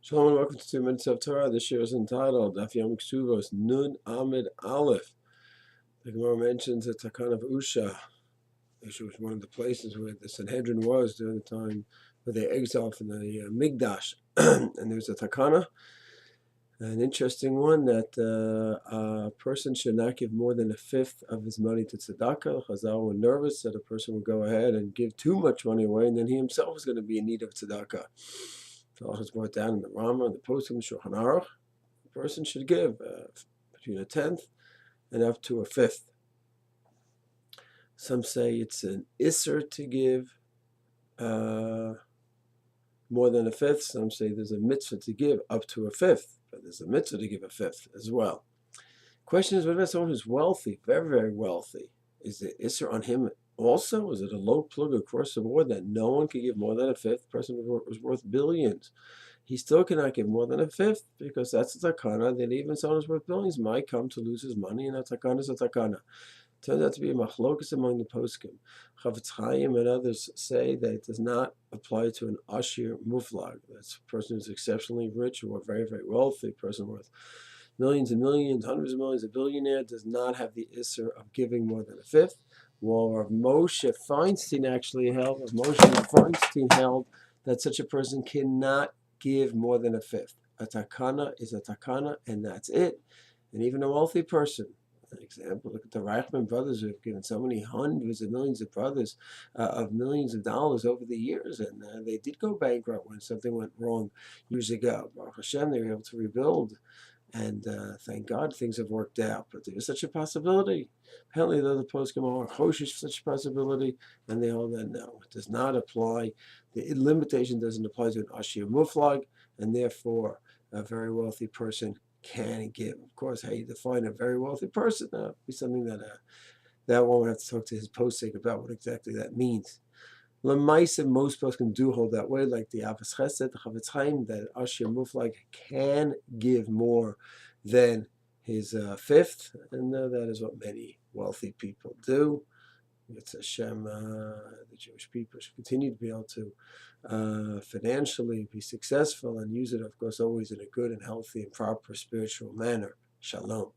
Shalom and welcome to 2 Minutes of Torah. This year is entitled Daf Yomi Ketuvoth Nun Amid Aleph. The Gemara mentions a Takan of Usha, which was one of the places where the Sanhedrin was during the time where they exiled from the Migdash. And there's a Takana, an interesting one, that a person should not give more than a fifth of his money to Zedaka. Chazal were nervous that a person would go ahead and give too much money away, and then he himself was going to be in need of Tzedakah. So it's brought down in the Rama, the Poskim, Shulchan Aruch. A person should give between a tenth and up to a fifth. Some say it's an Issur to give more than a fifth. Some say there's a mitzvah to give up to a fifth, but there's a mitzvah to give a fifth as well. Question is, what about someone who's wealthy, very, very wealthy? Is the Issur on him also? Is it a low plug across the board that no one can give more than a fifth? The person was worth billions. He still cannot give more than a fifth because that's a takana that even someone who's worth billions might come to lose his money, and a takana is a takana. Turns out to be a machlokus among the poskim. Ahavat Chessed and others say that it does not apply to an Ashir Muflag. That's a person who's exceptionally rich or very, very wealthy, a person worth millions and millions, hundreds of millions, a billionaire, does not have the Issur of giving more than a fifth. While Rav Moshe Feinstein held that such a person cannot give more than a fifth. A takana is a takana, and that's it. And even a wealthy person, an example, look at the Reichman brothers, who have given so many hundreds of millions of brothers of millions of dollars over the years, and they did go bankrupt when something went wrong years ago. Baruch Hashem, they were able to rebuild. And thank God things have worked out. But there is such a possibility. Apparently the other poskim are choshish for such a possibility, and they hold that no, it does not apply. The limitation doesn't apply to an Ashir Muflag, and therefore a very wealthy person can give. Of course, how you define a very wealthy person, that would be something that that one would have to talk to his posek about what exactly that means. Lemaisa, most poskim do hold that way, like the Ahavat Chessed, the Chavetz Chaim, that Ashir Muflag can give more than his fifth, and that is what many wealthy people do. It's Hashem, the Jewish people should continue to be able to financially be successful and use it, of course, always in a good and healthy and proper spiritual manner. Shalom.